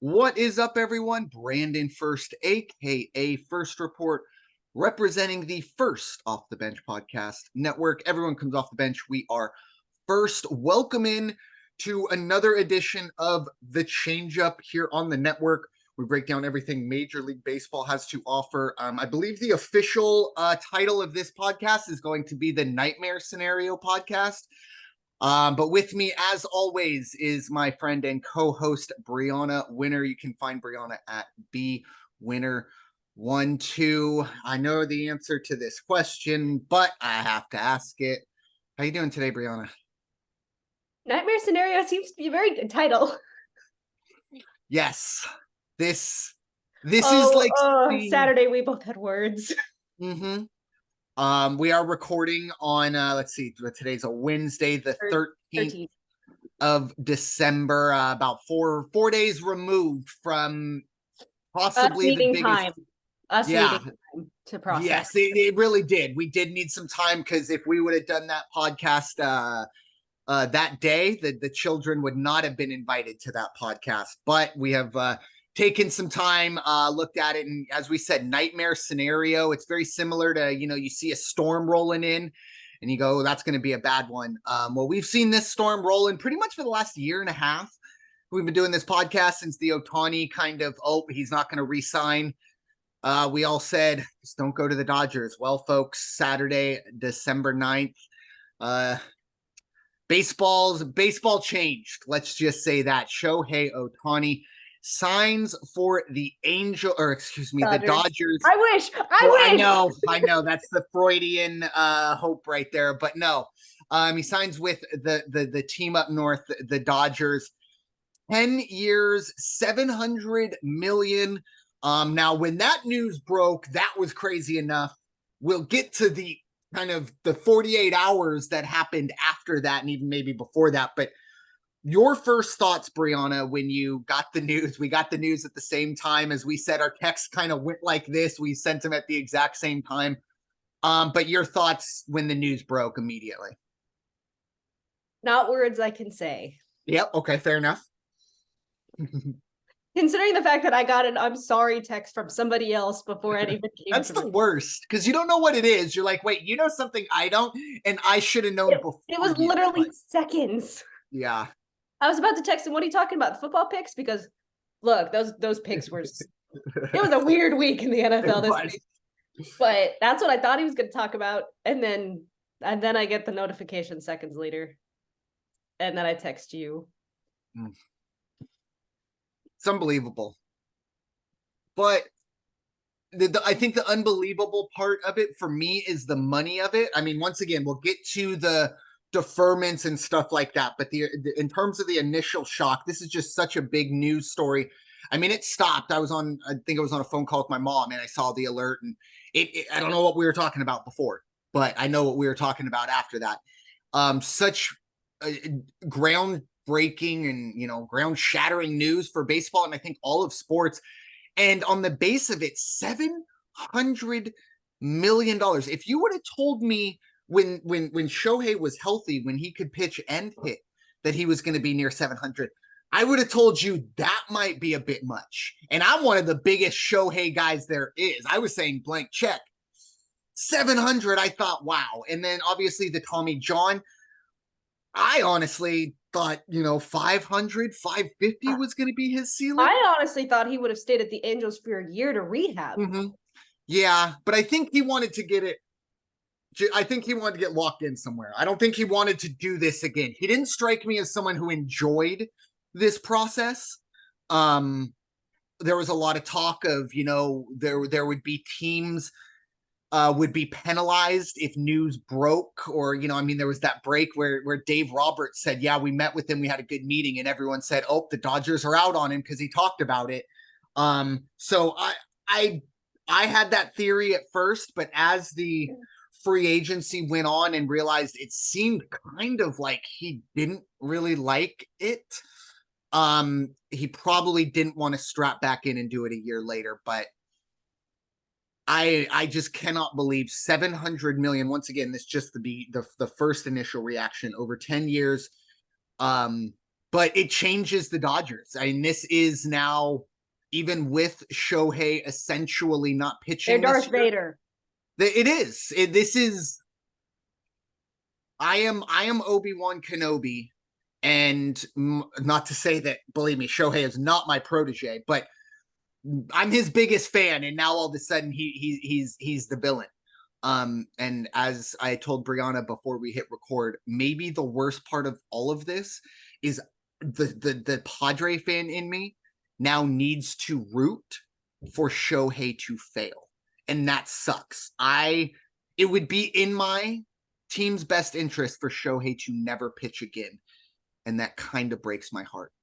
What is up, everyone? Brandon Ferst, aka First Report, representing the First Off the Bench podcast network. Everyone comes off the bench. We are first. Welcome in to another edition of the Changeup here on the network. We break down everything Major League Baseball has to offer. I believe the official title of this podcast is going to be the Nightmare Scenario podcast. But with me, as always, is my friend and co-host Bryanna Winner. You can find Bryanna at bwinner12. I know the answer to this question, but I have to ask it. How you doing today, Bryanna? Nightmare Scenario seems to be a very good title. Yes, this is like Saturday. We both had words. Mm-hmm. We are recording on let's see, today's a Wednesday, the 13th of December, about four days removed from possibly the biggest time. Needing time to process. Yes, it really did. We did need some time, because if we would have done that podcast that day, the children would not have been invited to that podcast. But we have taken some time, looked at it, and as we said, Nightmare Scenario. It's very similar to, you see a storm rolling in and you go, oh, that's going to be a bad one. Well, we've seen this storm rolling pretty much for the last year and a half. We've been doing this podcast since the Ohtani kind of, he's not going to re-sign. We all said, just don't go to the Dodgers. Well, folks, Saturday, December 9th, baseball changed. Let's just say that. Shohei Ohtani signs for the the Dodgers. I wish. I know. That's the Freudian hope right there. But no, he signs with the team up north, the Dodgers. 10 years, $700 million. Now, when that news broke, that was crazy enough. We'll get to the kind of the 48 hours that happened after that, and even maybe before that. But your first thoughts, Bryanna, when you got the news? We got the news at the same time. As we said, our text kind of went like this. We sent them at the exact same time. But your thoughts when the news broke immediately? Not words I can say. Yep. Okay. Fair enough. Considering the fact that I got an "I'm sorry" text from somebody else before it even came. That's the worst, because you don't know what it is. You're like, wait, you know something I don't, and I should have known before. It was literally seconds. Yeah. I was about to text him, what are you talking about? The football picks? Because look, those picks were it was a weird week in the NFL this week. But that's what I thought he was going to talk about. And then I get the notification seconds later. And then I text you. It's unbelievable. But I think the unbelievable part of it for me is the money of it. I mean, once again, we'll get to the deferments and stuff like that. But in terms of the initial shock, this is just such a big news story. I mean, it stopped. I think I was on a phone call with my mom, and I saw the alert, and I don't know what we were talking about before, but I know what we were talking about after that. Such groundbreaking and, ground shattering news for baseball, and I think all of sports. And on the base of it, $700 million. If you would have told me when Shohei was healthy, when he could pitch and hit, that he was going to be near 700, I would have told you that might be a bit much. And I'm one of the biggest Shohei guys there is. I was saying blank check. 700, I thought, wow. And then obviously the Tommy John, I honestly thought, 500, 550 was going to be his ceiling. I honestly thought he would have stayed at the Angels for a year to rehab. Mm-hmm. Yeah, but I think he wanted to get it. I think he wanted to get locked in somewhere. I don't think he wanted to do this again. He didn't strike me as someone who enjoyed this process. There was a lot of talk of, there would be teams would be penalized if news broke, or, there was that break where Dave Roberts said, yeah, we met with him, we had a good meeting, and everyone said, oh, the Dodgers are out on him because he talked about it. So I had that theory at first, but as the free agency went on and realized it seemed kind of like he didn't really like it, he probably didn't want to strap back in and do it a year later. But I just cannot believe 700 million. Once again, this just to be the first initial reaction over 10 years. but it changes the Dodgers. I mean, this is now, even with Shohei essentially not They're pitching Darth this year, Vader. it is. This is. I am Obi-Wan Kenobi, and not to say that, believe me, Shohei is not my protege, but I'm his biggest fan, and now all of a sudden he's the villain. And as I told Bryanna before we hit record, maybe the worst part of all of this is the Padre fan in me now needs to root for Shohei to fail. And that sucks. It would be in my team's best interest for Shohei to never pitch again. And that kind of breaks my heart.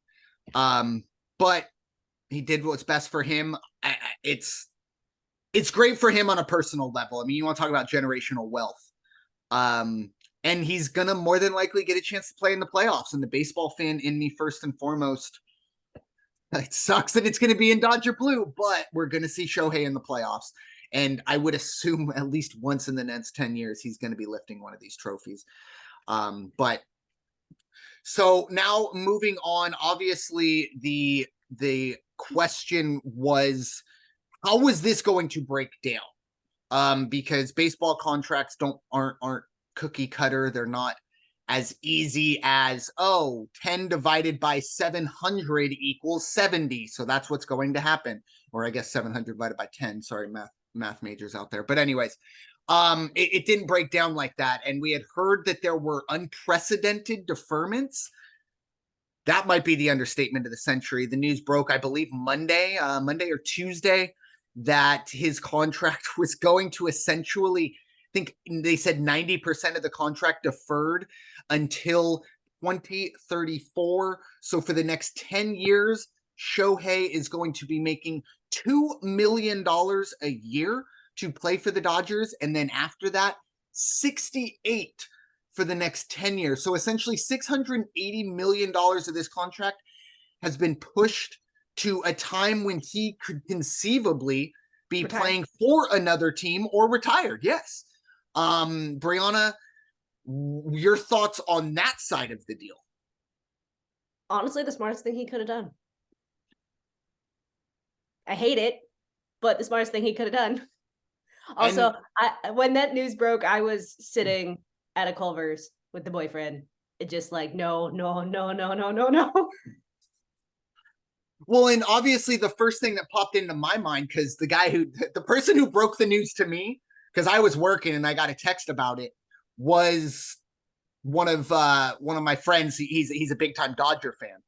But he did what's best for him. It's great for him on a personal level. I mean, you want to talk about generational wealth. And he's going to more than likely get a chance to play in the playoffs. And the baseball fan in me, first and foremost, it sucks that it's going to be in Dodger blue, but we're going to see Shohei in the playoffs. And I would assume at least once in the next 10 years, he's going to be lifting one of these trophies. But so now moving on, obviously the question was, how was this going to break down? Because baseball contracts aren't cookie cutter. They're not as easy as, 10 divided by 700 equals 70. So that's what's going to happen. Or I guess 700 divided by 10. Sorry, math majors out there. But anyways, it didn't break down like that. And we had heard that there were unprecedented deferments. That might be the understatement of the century. The news broke, I believe, Monday or Tuesday, that his contract was going to essentially, I think they said 90% of the contract deferred until 2034. So for the next 10 years, Shohei is going to be making $2 million a year to play for the Dodgers. And then after that, 68 for the next 10 years. So essentially $680 million of this contract has been pushed to a time when he could conceivably be playing for another team or retired. Yes. Bryanna, your thoughts on that side of the deal? Honestly, the smartest thing he could have done. I hate it, but the smartest thing he could have done. Also, when that news broke, I was sitting at a Culver's with the boyfriend. It just like, no. Well, and obviously the first thing that popped into my mind, because the person who broke the news to me, because I was working and I got a text about it, was one of my friends. He's a big time Dodger fan.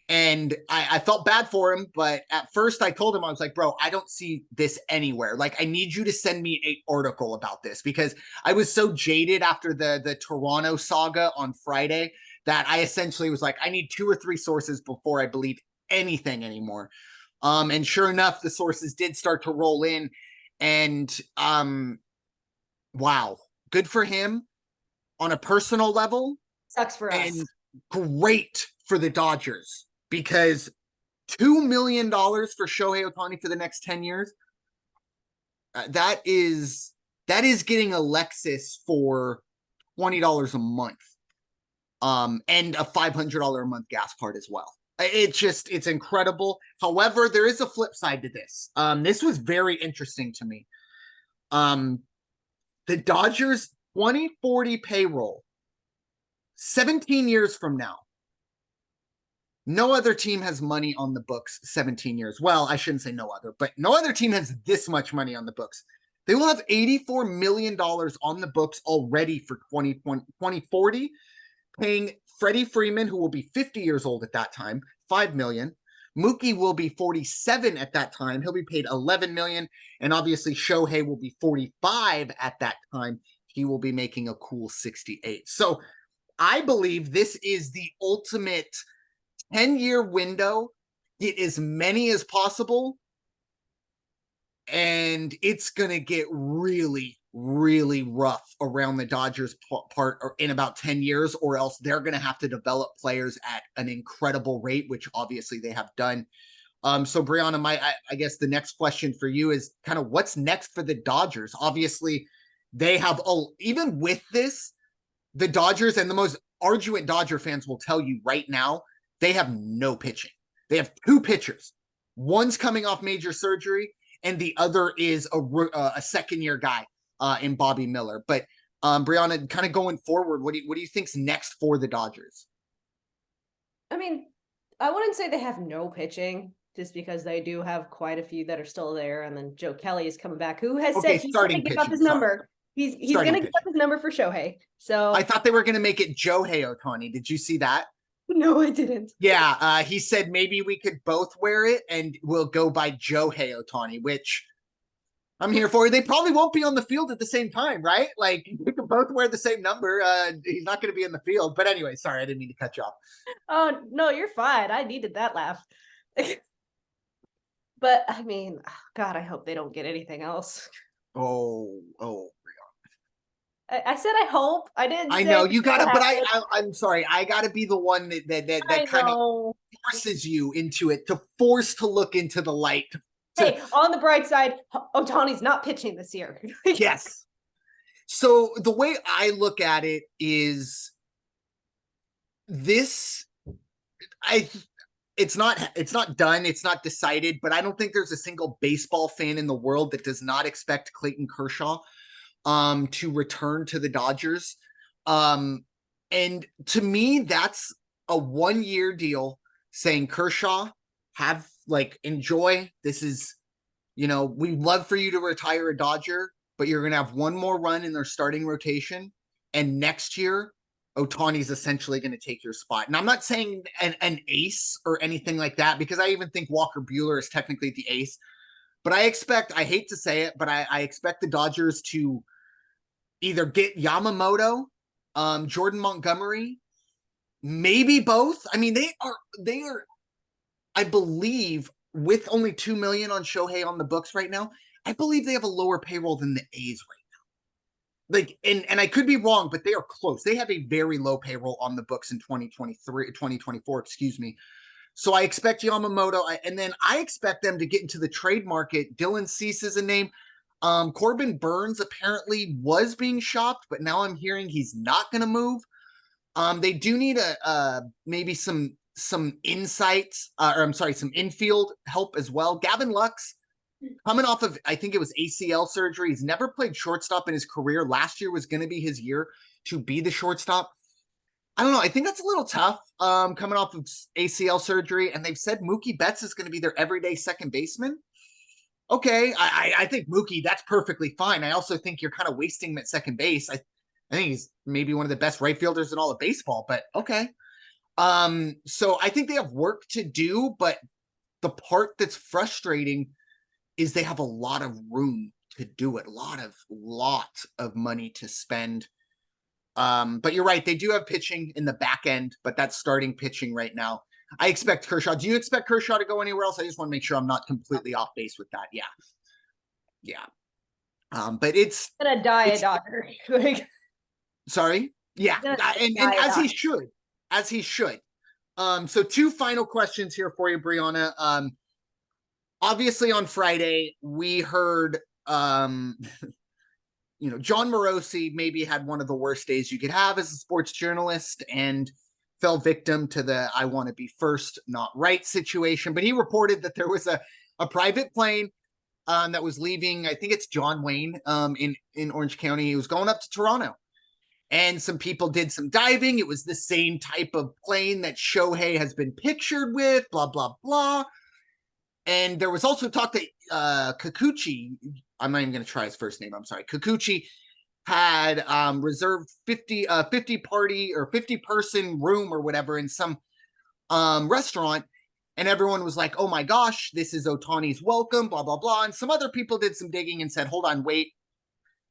And I felt bad for him, but at first I told him, I was like, bro, I don't see this anywhere. Like, I need you to send me an article about this, because I was so jaded after the Toronto saga on Friday that I essentially was like, I need 2 or 3 sources before I believe anything anymore. And sure enough, the sources did start to roll in, and wow, good for him on a personal level. Sucks for us. And great for the Dodgers. Because $2 million for Shohei Ohtani for the next 10 years, that is getting a Lexus for $20 a month, and a $500 a month gas card as well. It's incredible. However, there is a flip side to this. This was very interesting to me. The Dodgers 2040 payroll, 17 years from now. No other team has money on the books 17 years. Well, I shouldn't say no other, but no other team has this much money on the books. They will have $84 million on the books already for 2040, paying Freddie Freeman, who will be 50 years old at that time, $5 million. Mookie will be 47 at that time. He'll be paid $11 million. And obviously Shohei will be 45 at that time. He will be making a cool 68. So I believe this is the ultimate 10-year window, get as many as possible, and it's going to get really, really rough around the Dodgers part in about 10 years, or else they're going to have to develop players at an incredible rate, which obviously they have done. So Bryanna, I guess the next question for you is kind of what's next for the Dodgers? Obviously, they have, even with this, the Dodgers and the most arduous Dodger fans will tell you right now, They have no pitching. They have two pitchers. One's coming off major surgery, and the other is a second-year guy in Bobby Miller. But Bryanna, kind of going forward, what do you think's next for the Dodgers? I mean, I wouldn't say they have no pitching, just because they do have quite a few that are still there, and then Joe Kelly is coming back, who has Okay, said he's going to starting give up pitching. his number. He's going to give up his number for Shohei. So I thought they were going to make it Johei Ohtani. Did you see that? no, I didn't. Yeah, he said maybe we could both wear it and we'll go by Johei Ohtani, which I'm here for. They probably won't be on the field at the same time, right? Like, we could both wear the same number. He's not going to be in the field. But anyway, sorry, I didn't mean to cut you off. Oh, no, you're fine. I needed that laugh. But, I mean, God, I hope they don't get anything else. Oh. I said I hope. I didn't I say know you gotta, but happen. I'm sorry. I gotta be the one that kind of forces you into it, to force to look into the light. Hey, on the bright side, Ohtani's not pitching this year. Yes. So the way I look at it is this, it's not done, it's not decided, but I don't think there's a single baseball fan in the world that does not expect Clayton Kershaw to return to the Dodgers. And to me, that's a 1-year deal, saying, Kershaw, enjoy. This is, we'd love for you to retire a Dodger, but you're going to have one more run in their starting rotation. And next year, Ohtani's essentially going to take your spot. And I'm not saying an ace or anything like that, because I even think Walker Buehler is technically the ace. But I hate to say it, but I expect the Dodgers to either get Yamamoto, Jordan Montgomery, maybe both. I mean, they are, I believe, with only $2 million on Shohei on the books right now, I believe they have a lower payroll than the A's right now. And I could be wrong, but they are close. They have a very low payroll on the books in 2024, excuse me. So I expect Yamamoto, and then I expect them to get into the trade market. Dylan Cease is a name. Corbin Burns apparently was being shopped, but now I'm hearing he's not going to move. They do need maybe some insights, some infield help as well. Gavin Lux, coming off of, I think it was ACL surgery. He's never played shortstop in his career. Last year was going to be his year to be the shortstop. I don't know. I think that's a little tough, coming off of ACL surgery. And they've said Mookie Betts is going to be their everyday second baseman. Okay, I think Mookie, that's perfectly fine. I also think you're kind of wasting him at second base. I think he's maybe one of the best right fielders in all of baseball, but okay. So I think they have work to do, but the part that's frustrating is they have a lot of room to do it, a lot of money to spend. But you're right, they do have pitching in the back end, but that's starting pitching right now. I expect Kershaw. Do you expect Kershaw to go anywhere else? I just want to make sure I'm not completely off base with that. Yeah. But it's gonna die a Dodger. Sorry. Yeah, and as he should. So 2 final questions here for you, Bryanna. Obviously on Friday we heard, John Morosi maybe had one of the worst days you could have as a sports journalist and fell victim to the I want to be first, not right situation. But he reported that there was a private plane that was leaving, I think it's John Wayne, in Orange County. He was going up to Toronto. And some people did some diving. It was the same type of plane that Shohei has been pictured with, blah, blah, blah. And there was also talk that Kikuchi, I'm not even going to try his first name, I'm sorry, Kikuchi had reserved 50 party or 50 person room or whatever in some restaurant. And everyone was like, oh my gosh, this is Ohtani's welcome, blah, blah, blah. And some other people did some digging and said, hold on, wait.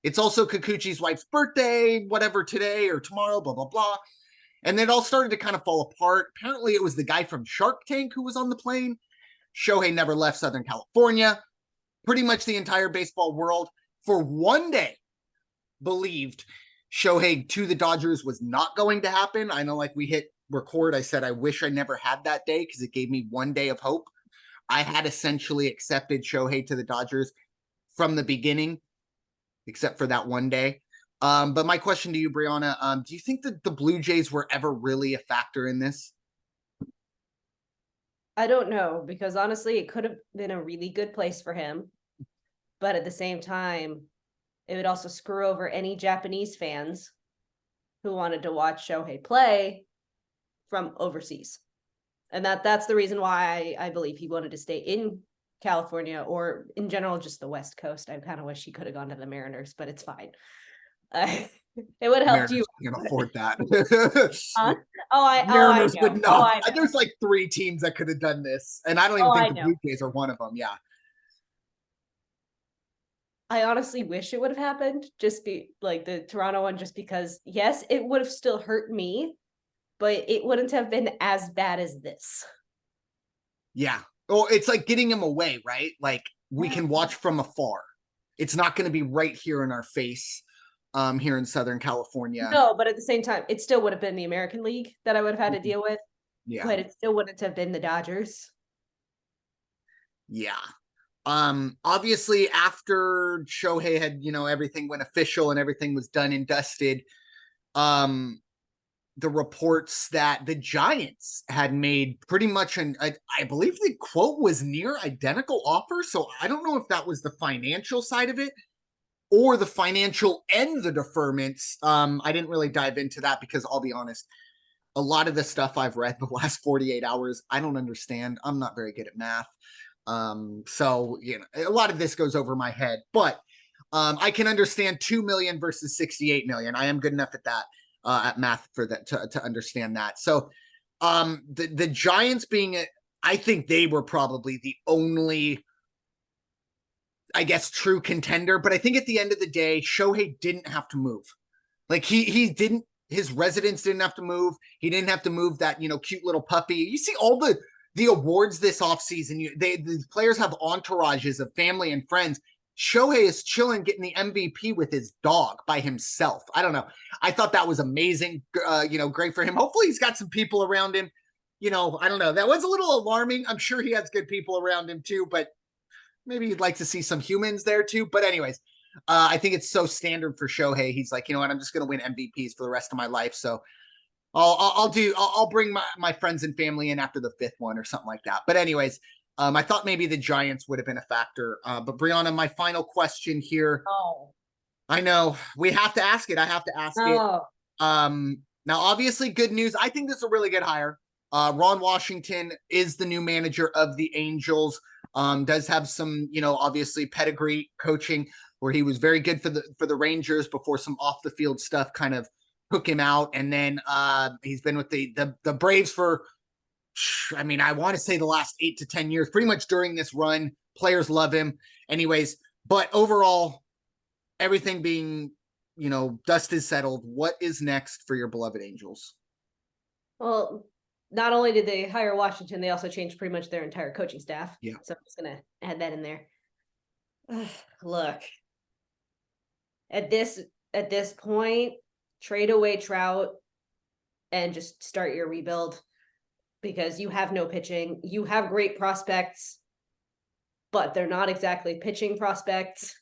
It's also Kikuchi's wife's birthday, whatever, today or tomorrow, blah, blah, blah. And it all started to kind of fall apart. Apparently it was the guy from Shark Tank who was on the plane. Shohei never left Southern California. Pretty much the entire baseball world for one day believed Shohei to the Dodgers was not going to happen. I know, like, we hit record, I said I wish I never had that day because it gave me one day of hope. I had essentially accepted Shohei to the Dodgers from the beginning, except for that one day. But my question to you, Bryanna, do you think that the Blue Jays were ever really a factor in this? I don't know, because honestly, it could have been a really good place for him. But at the same time, it would also screw over any Japanese fans who wanted to watch Shohei play from overseas. And that's the reason why I believe he wanted to stay in California, or in general, just the West Coast. I kind of wish he could have gone to the Mariners, but it's fine. It would have helped you. Mariners can't afford that. Huh? I Mariners know. would not. There's like 3 teams that could have done this, and I don't even think the Blue Jays are one of them. Yeah. I honestly wish it would have happened, just be like the Toronto one, just because, yes, it would have still hurt me, but it wouldn't have been as bad as this. Yeah. Oh, it's like getting him away, right? Like we can watch from afar. It's not going to be right here in our face, here in Southern California. No, but at the same time, it still would have been the American League that I would have had to deal with. Yeah. But it still wouldn't have been the Dodgers. Yeah. Obviously after Shohei had, everything went official and everything was done and dusted, the reports that the Giants had made pretty much I believe the quote was near identical offer. So I don't know if that was the financial side of it or the financial and the deferments. I didn't really dive into that because I'll be honest, a lot of the stuff I've read the last 48 hours, I don't understand. I'm not very good at math. So, a lot of this goes over my head, but I can understand 2 million versus 68 million. I am good enough at that, at math for that to understand that. So, the Giants being I think they were probably the only, I guess, true contender. But I think at the end of the day, Shohei didn't have to move. Like he didn't. His residence didn't have to move. He didn't have to move that cute little puppy. You see all the awards this offseason. The players have entourages of family and friends. Shohei is chilling, getting the MVP with his dog by himself. I don't know. I thought that was amazing. Great for him. Hopefully he's got some people around him. I don't know. That was a little alarming. I'm sure he has good people around him too, but maybe you'd like to see some humans there too. But anyways, I think it's so standard for Shohei. He's like, you know what? I'm just going to win MVPs for the rest of my life. So I'll bring my friends and family in after the 5th one or something like that. But anyways, I thought maybe the Giants would have been a factor. But Bryanna, my final question here. Oh. I know we have to ask it. I have to ask it. Now, obviously, good news. I think this is a really good hire. Ron Washington is the new manager of the Angels. Does have some, obviously pedigree coaching where he was very good for the Rangers before some off the field stuff kind of took him out. And then he's been with the Braves for, I want to say the last 8 to 10 years, pretty much during this run. Players love him. Anyways, but overall, everything being, dust is settled. What is next for your beloved Angels? Well, not only did they hire Washington, they also changed pretty much their entire coaching staff. Yeah. So I'm just going to add that in there. Look, at this point, trade away Trout and just start your rebuild, because you have no pitching. You have great prospects, but they're not exactly pitching prospects.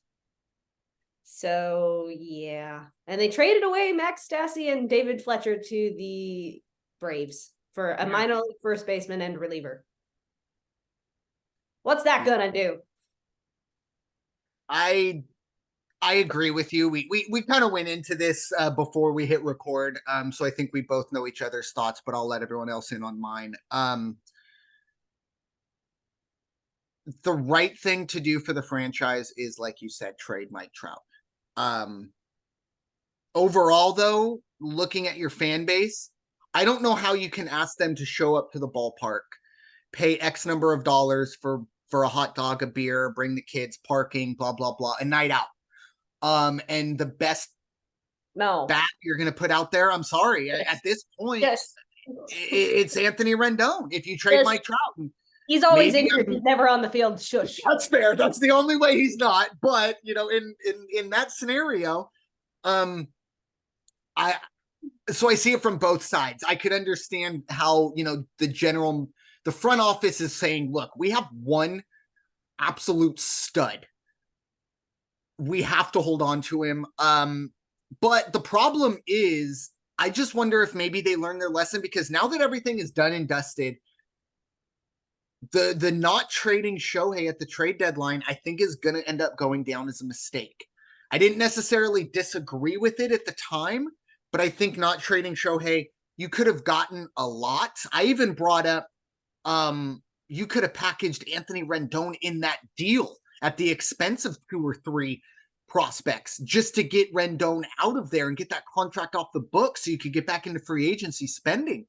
So yeah. And they traded away Max Stassi and David Fletcher to the Braves for a minor league first baseman and reliever. What's that gonna do? I agree with you. We kind of went into this before we hit record. So I think we both know each other's thoughts, but I'll let everyone else in on mine. The right thing to do for the franchise is, like you said, trade Mike Trout. Overall, though, looking at your fan base, I don't know how you can ask them to show up to the ballpark, pay X number of dollars for a hot dog, a beer, bring the kids, parking, blah, blah, blah, a night out. And the best bat you're going to put out there, I'm sorry, at this point, it's Anthony Rendon. If you trade Mike Trout, he's always injured. He's never on the field. Shush. That's fair. That's the only way he's not. But in that scenario, I see it from both sides. I could understand how the front office is saying, look, we have one absolute stud. We have to hold on to him. But the problem is, I just wonder if maybe they learned their lesson, because now that everything is done and dusted, the not trading Shohei at the trade deadline, I think, is going to end up going down as a mistake. I didn't necessarily disagree with it at the time, but I think not trading Shohei, you could have gotten a lot. I even brought up you could have packaged Anthony Rendon in that deal at the expense of 2 or 3 prospects just to get Rendon out of there and get that contract off the book so you could get back into free agency spending.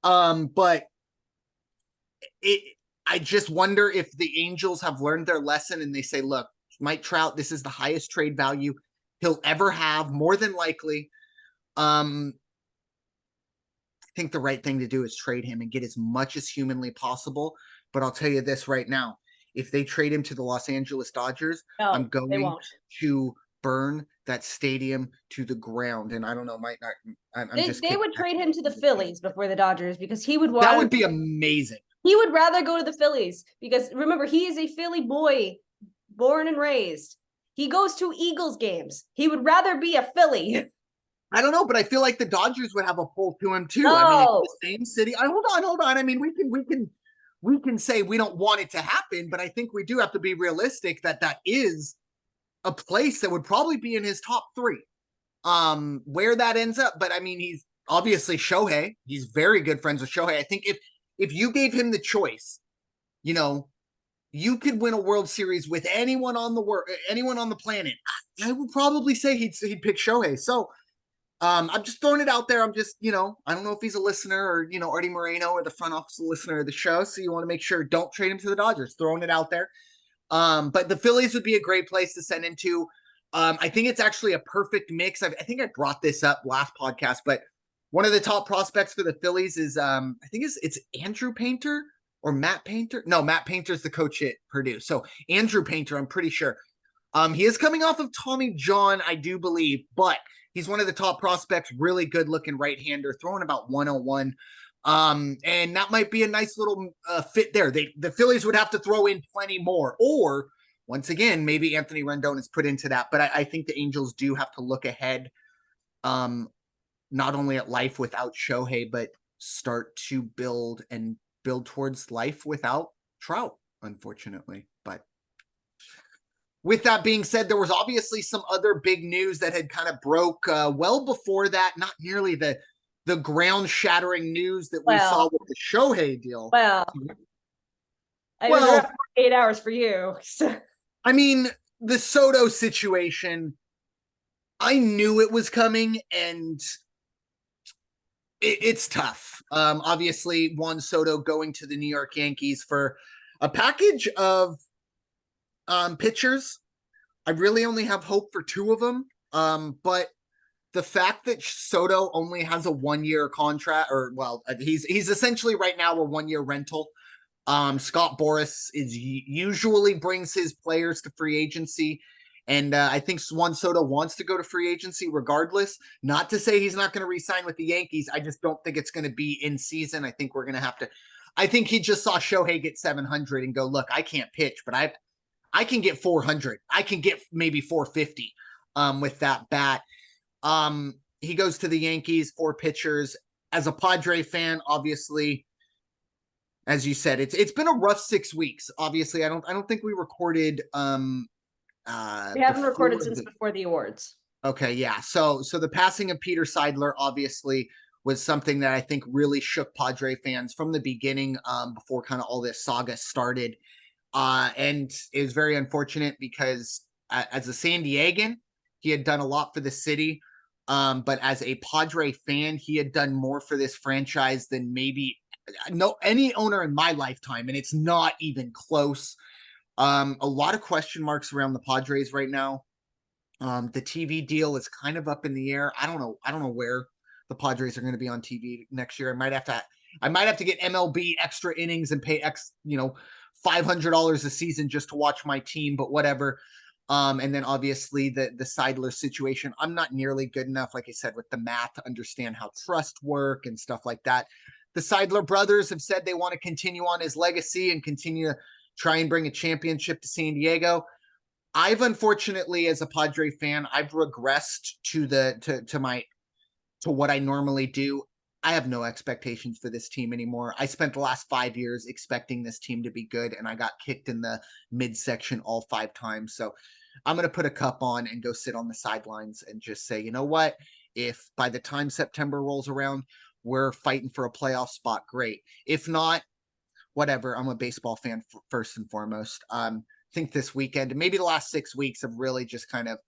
But I just wonder if the Angels have learned their lesson and they say, look, Mike Trout, this is the highest trade value he'll ever have, more than likely. I think the right thing to do is trade him and get as much as humanly possible. But I'll tell you this right now. If they trade him to the Los Angeles Dodgers, I'm going to burn that stadium to the ground. And I don't know, might not. They would trade him to the Phillies before the Dodgers because he would want. That would be amazing. He would rather go to the Phillies because remember, he is a Philly boy, born and raised. He goes to Eagles games. He would rather be a Philly. I don't know, but I feel like the Dodgers would have a pull to him too. No. I mean, it's the same city. Hold on. I mean, we can say we don't want it to happen, but I think we do have to be realistic that is a place that would probably be in his top 3. Where that ends up, but I mean, he's obviously Shohei. He's very good friends with Shohei. I think if you gave him the choice, you know, you could win a World Series with anyone on the planet. I would probably say he'd pick Shohei. So I'm just throwing it out there. I'm just, I don't know if he's a listener or, Artie Moreno or the front office listener of the show. So you want to make sure don't trade him to the Dodgers, throwing it out there. But the Phillies would be a great place to send him to. I think it's actually a perfect mix. I think I brought this up last podcast, but one of the top prospects for the Phillies is, I think it's Andrew Painter or Matt Painter. No, Matt Painter's the coach at Purdue. So Andrew Painter, I'm pretty sure. He is coming off of Tommy John, I do believe, but he's one of the top prospects, really good looking right-hander, throwing about 101. And that might be a nice little fit there. The Phillies would have to throw in plenty more, or once again, maybe Anthony Rendon is put into that. But I think the Angels do have to look ahead, not only at life without Shohei, but start to build towards life without Trout, unfortunately. But with that being said, there was obviously some other big news that had kind of broke well before that. Not nearly the ground-shattering news that we saw with the Shohei deal. I was 8 hours for you. So. I mean, the Soto situation, I knew it was coming, and it's tough. Obviously, Juan Soto going to the New York Yankees for a package of pitchers. I really only have hope for 2 of them. But the fact that Soto only has a 1-year contract, or he's essentially right now a 1-year rental. Scott Boras usually brings his players to free agency. And I think Juan Soto wants to go to free agency regardless. Not to say he's not going to re-sign with the Yankees. I just don't think it's going to be in season. I think we're going to have to. I think he just saw Shohei get 700 and go, look, I can't pitch, but I can get 400. I can get maybe 450 with that bat. He goes to the Yankees, 4 pitchers. As a Padre fan, obviously, as you said, it's been a rough 6 weeks. Obviously, I don't think we recorded. We haven't recorded since before the awards. Okay, yeah. So the passing of Peter Seidler obviously was something that I think really shook Padre fans from the beginning, before kind of all this saga started. And it was very unfortunate because as a San Diegan, he had done a lot for the city. But as a Padre fan, he had done more for this franchise than maybe any owner in my lifetime. And it's not even close. A lot of question marks around the Padres right now. The TV deal is kind of up in the air. I don't know where the Padres are going to be on TV next year. I might have to get MLB extra innings and pay $500 a season just to watch my team, but whatever. And then obviously the Seidler situation, I'm not nearly good enough, like I said, with the math to understand how trust work and stuff like that. The Seidler brothers have said they want to continue on his legacy and continue to try and bring a championship to San Diego. I've unfortunately, as a Padre fan, I've regressed to what I normally do. I have no expectations for this team anymore. I spent the last 5 years expecting this team to be good, and I got kicked in the midsection all 5 times. So I'm going to put a cup on and go sit on the sidelines and just say, you know what? If by the time September rolls around, we're fighting for a playoff spot, great. If not, whatever. I'm a baseball fan first and foremost. I think this weekend, maybe the last 6 weeks have really just kind of,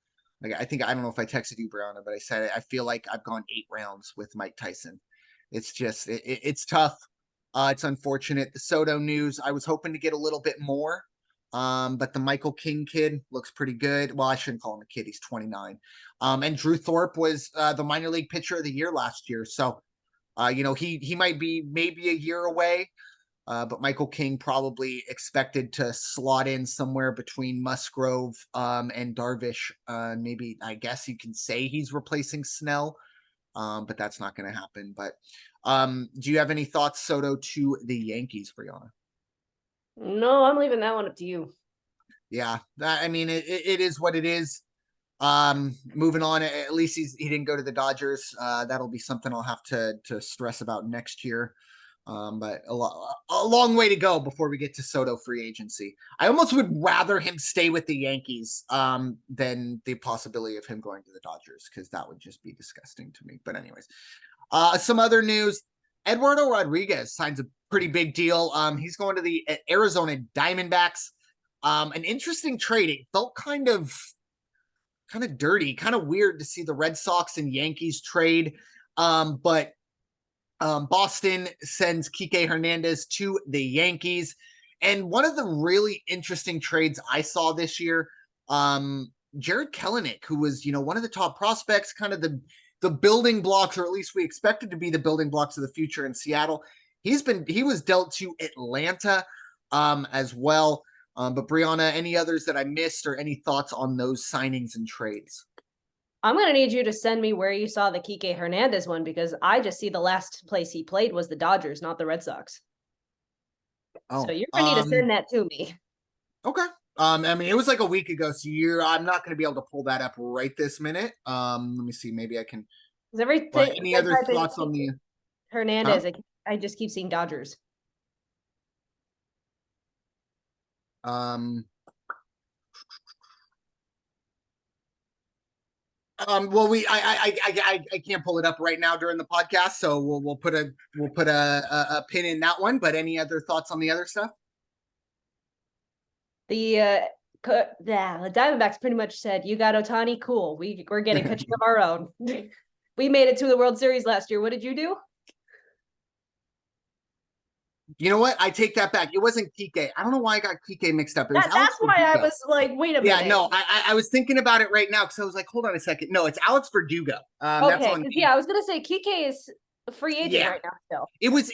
like, I don't know if I texted you, Bryanna, but I said, I feel like I've gone 8 rounds with Mike Tyson. It's just, it's tough. It's unfortunate. The Soto news, I was hoping to get a little bit more. But the Michael King kid looks pretty good. Well, I shouldn't call him a kid. He's 29. And Drew Thorpe was the minor league pitcher of the year last year. So, he might be maybe a year away. But Michael King probably expected to slot in somewhere between Musgrove and Darvish. Maybe, I guess you can say he's replacing Snell, but that's not going to happen. But do you have any thoughts, Soto, to the Yankees, Bryanna? No, I'm leaving that one up to you. Yeah, I mean, it is what it is. Moving on, at least he didn't go to the Dodgers. That'll be something I'll have to stress about next year. But a long way to go before we get to Soto free agency. I almost would rather him stay with the Yankees than the possibility of him going to the Dodgers, because that would just be disgusting to me. But anyways, some other news. Eduardo Rodriguez signs a pretty big deal. He's going to the Arizona Diamondbacks. An interesting trade. It felt kind of dirty, kind of weird to see the Red Sox and Yankees trade. But Boston sends Kike Hernandez to the Yankees. And one of the really interesting trades I saw this year, Jared Kelenic, who was, one of the top prospects, kind of the building blocks, or at least we expected to be the building blocks of the future in Seattle. He was dealt to Atlanta as well. But Bryanna, any others that I missed, or any thoughts on those signings and trades? I'm going to need you to send me where you saw the Kike Hernandez one, because I just see the last place he played was the Dodgers, not the Red Sox. Oh, so you're going to need to send that to me. Okay. I mean, it was like a week ago, so I'm not going to be able to pull that up right this minute. Let me see. Maybe I can. Everything. Any other thoughts on the Hernandez? Huh? I just keep seeing Dodgers. Well, I can't pull it up right now during the podcast, so we'll put a pin in that one. But any other thoughts on the other stuff? The Diamondbacks pretty much said, "You got Ohtani, cool. We're getting pitching of our own. We made it to the World Series last year. What did you do?" You know what? I take that back. It wasn't Kike. I don't know why I got Kike mixed up. That's why I was like, wait a minute. Yeah, no, I was thinking about it right now, because I was like, hold on a second. No, it's Alex Verdugo. Okay, I was gonna say Kike is a free agent right now still. It was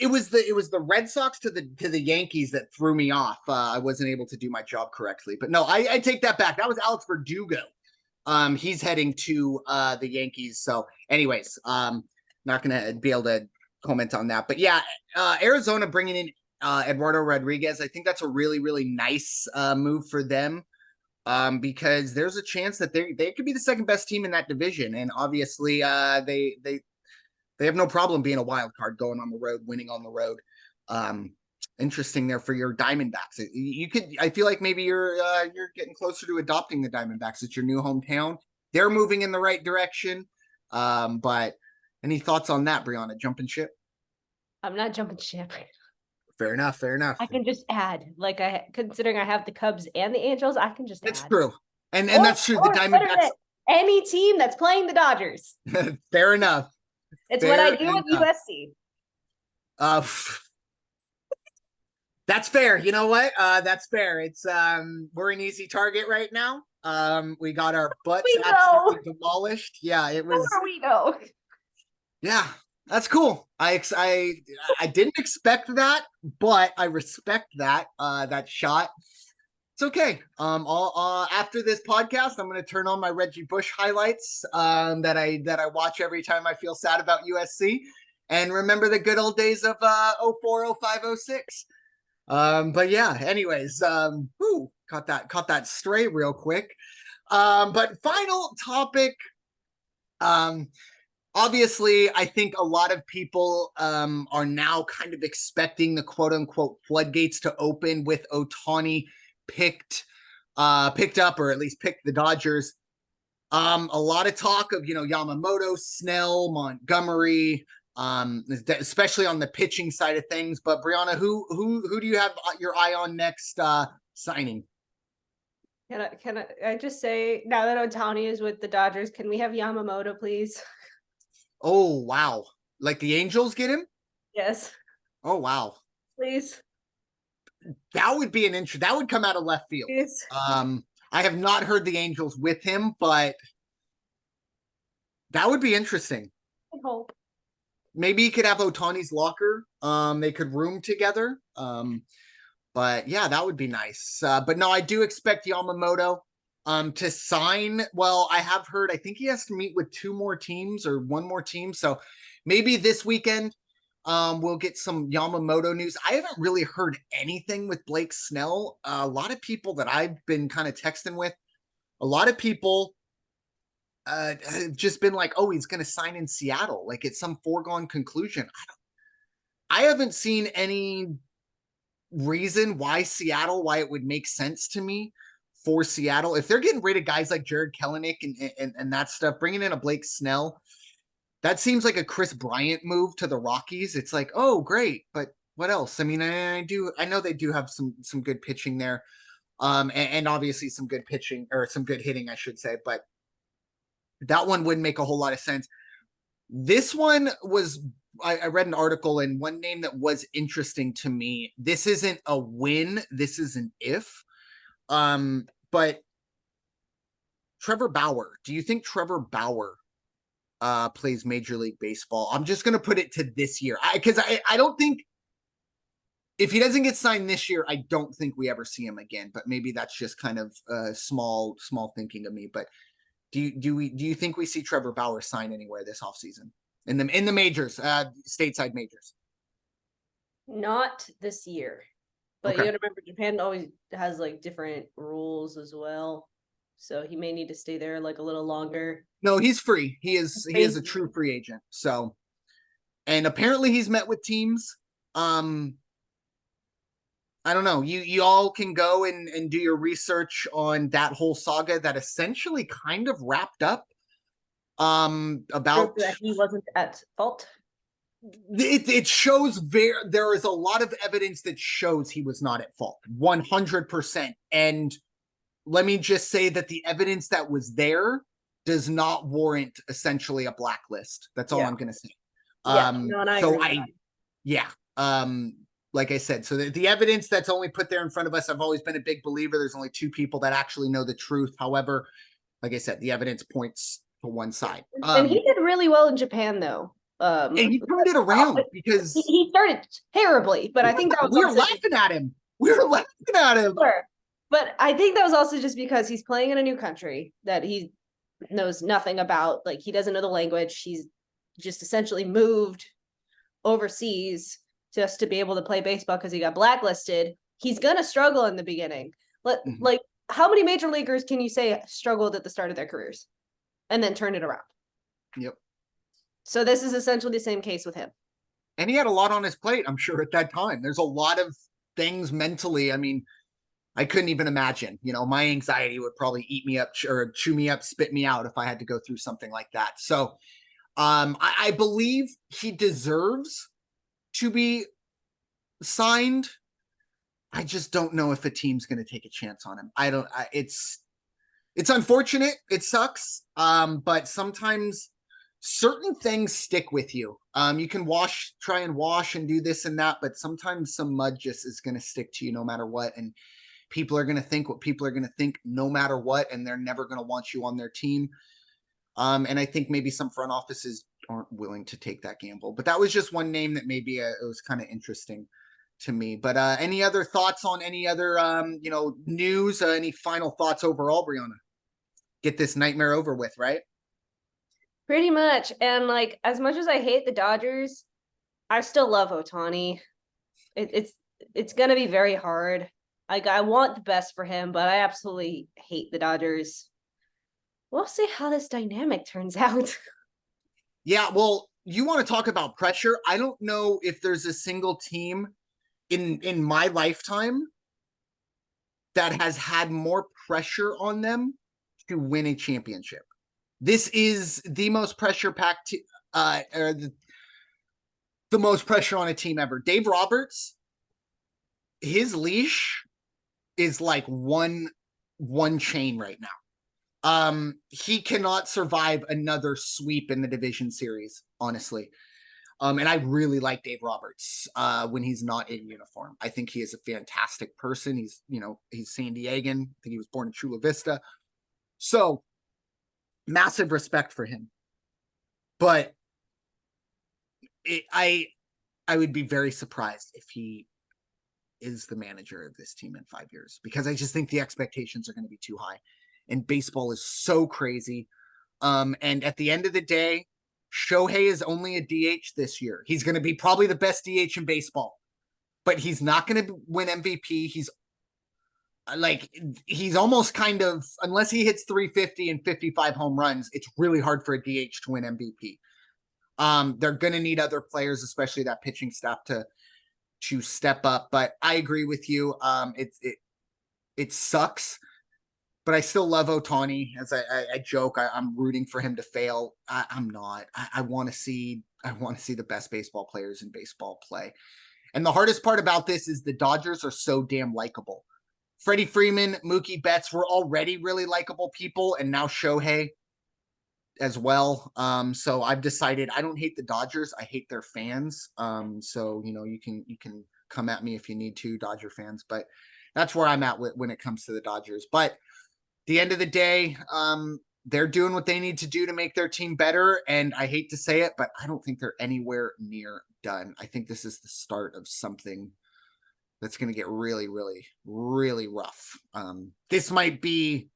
the Red Sox to the Yankees that threw me off. I wasn't able to do my job correctly. But no, I take that back. That was Alex Verdugo. He's heading to the Yankees. So anyways, not gonna be able to comment on that. But yeah, Arizona bringing in Eduardo Rodriguez, I think that's a really, really nice move for them, because there's a chance that they could be the second best team in that division. And obviously they have no problem being a wild card, going on the road, winning on the road. Interesting there for your Diamondbacks. I feel like maybe you're getting closer to adopting the Diamondbacks. It's your new hometown. They're moving in the right direction. But any thoughts on that, Bryanna? Jumping ship? I'm not jumping ship. Fair enough. I can just add, considering I have the Cubs and the Angels, I can just That's add. true. And that's true. The Diamondbacks. Any team that's playing the Dodgers. Fair enough. It's what I do with USC. That's fair. You know what? That's fair. It's we're an easy target right now. We got our butts absolutely demolished. Yeah, it was. We know. Yeah, that's cool. I didn't expect that, but I respect that shot. It's okay. After this podcast, I'm going to turn on my Reggie Bush highlights that I watch every time I feel sad about USC, and remember the good old days of 04, 05, 06. But yeah, anyways, caught that stray real quick. But final topic. obviously, I think a lot of people are now kind of expecting the quote unquote floodgates to open with Ohtani picked up, or at least picked the Dodgers. A lot of talk of, Yamamoto, Snell, Montgomery, especially on the pitching side of things. But Bryanna, who do you have your eye on next signing? Can I just say, now that Ohtani is with the Dodgers, can we have Yamamoto, please? Oh wow, like the Angels get him? Yes, Oh wow, please. that would be an interest. That would come out of left field. Please. I have not heard the Angels with him, but that would be interesting. I hope. Maybe he could have Ohtani's locker. They could room together. But yeah, that would be nice. But no, I do expect Yamamoto to sign. Well, I have heard, I think he has to meet with two more teams or one more team. So maybe this weekend we'll get some Yamamoto news. I haven't really heard anything with Blake Snell. A lot of people that I've been kind of texting with, a lot of people have just been like, oh, he's going to sign in Seattle. Like it's some foregone conclusion. I haven't seen any reason why it would make sense to me for Seattle. If they're getting rid of guys like Jared Kelenic and that stuff, bringing in a Blake Snell, that seems like a Chris Bryant move to the Rockies. It's like, oh, great, but what else? I mean, I know they do have some good pitching there, and obviously some good pitching or some good hitting, I should say, but that one wouldn't make a whole lot of sense. This one was, I read an article, and one name that was interesting to me. This isn't a win. This is an if. But Trevor Bauer. Do you think Trevor Bauer plays Major League Baseball? I'm just gonna put it to this year, because I don't think, if he doesn't get signed this year, I don't think we ever see him again. But maybe that's just kind of small thinking of me. But do you think we see Trevor Bauer sign anywhere this offseason in the majors, stateside majors? Not this year. But Okay. you gotta remember, Japan always has like different rules as well. So he may need to stay there like a little longer. No, he's free. He is a true free agent. So, and apparently he's met with teams. I don't know. You all can go and do your research on that whole saga that essentially kind of wrapped up. About that he wasn't at fault. It shows there is a lot of evidence that shows he was not at fault, 100%. And let me just say that the evidence that was there does not warrant essentially a blacklist. That's all I'm going to say. Yeah. Like I said, so the evidence that's only put there in front of us, I've always been a big believer. There's only two people that actually know the truth. However, like I said, the evidence points to one side. And he did really well in Japan, though. And he turned it around because he started terribly, but I think that was we were laughing at him. But I think that was also just because he's playing in a new country that he knows nothing about. Like, he doesn't know the language. He's just essentially moved overseas just to be able to play baseball because he got blacklisted. He's gonna struggle in the beginning. Like, how many major leaguers can you say struggled at the start of their careers and then turn it around? Yep. So this is essentially the same case with him. And he had a lot on his plate, I'm sure, at that time. There's a lot of things mentally. I mean, I couldn't even imagine. My anxiety would probably eat me up or chew me up, spit me out if I had to go through something like that. So I believe he deserves to be signed. I just don't know if a team's going to take a chance on him. It's unfortunate. It sucks. But sometimes certain things stick with you. You can try and wash and do this and that, but sometimes some mud just is going to stick to you no matter what. And people are going to think what people are going to think no matter what. And they're never going to want you on their team. And I think maybe some front offices aren't willing to take that gamble, but that was just one name that maybe it was kind of interesting to me. But any other thoughts on any other, news, any final thoughts overall, Bryanna? Get this nightmare over with, right? Pretty much. And like, as much as I hate the Dodgers, I still love Ohtani. It's going to be very hard. Like, I want the best for him, but I absolutely hate the Dodgers. We'll see how this dynamic turns out. Yeah, well, you want to talk about pressure? I don't know if there's a single team in my lifetime that has had more pressure on them to win a championship. This is the most pressure packed, or the most pressure on a team ever. Dave Roberts, his leash is like one chain right now. He cannot survive another sweep in the division series, honestly. And I really like Dave Roberts when he's not in uniform. I think he is a fantastic person. He's, he's San Diegan. I think he was born in Chula Vista. So massive respect for him. But I would be very surprised if he is the manager of this team in 5 years, because I just think the expectations are going to be too high. And baseball is so crazy. And at the end of the day, Shohei is only a DH this year. He's going to be probably the best DH in baseball, but he's not going to win MVP. He's almost kind of, unless he hits 350 and 55 home runs, it's really hard for a DH to win MVP. They're going to need other players, especially that pitching staff, to step up. But I agree with you. It sucks, but I still love Ohtani. As I joke, I'm rooting for him to fail. I'm not. I want to see the best baseball players in baseball play. And the hardest part about this is the Dodgers are so damn likable. Freddie Freeman, Mookie Betts were already really likable people, and now Shohei as well. So I've decided I don't hate the Dodgers. I hate their fans. So you can come at me if you need to, Dodger fans, but that's where I'm at when it comes to the Dodgers. But the end of the day, they're doing what they need to do to make their team better. And I hate to say it, but I don't think they're anywhere near done. I think this is the start of something that's going to get really, really, really rough. This might be,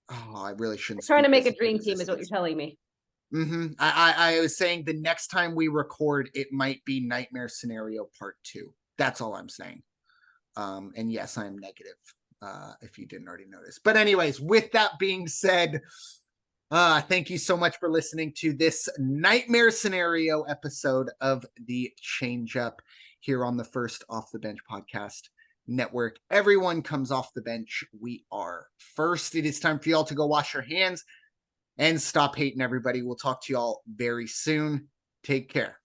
I really shouldn't. Trying to make a dream team is what you're telling me. I was saying the next time we record, it might be Nightmare Scenario Part 2. That's all I'm saying. And yes, I'm negative. If you didn't already notice. But anyways, with that being said, thank you so much for listening to this Nightmare Scenario episode of the Changeup here on the First Off the Bench podcast network. Everyone comes off the bench. We are first. It is time for y'all to go wash your hands and stop hating everybody. We'll talk to y'all very soon. Take care.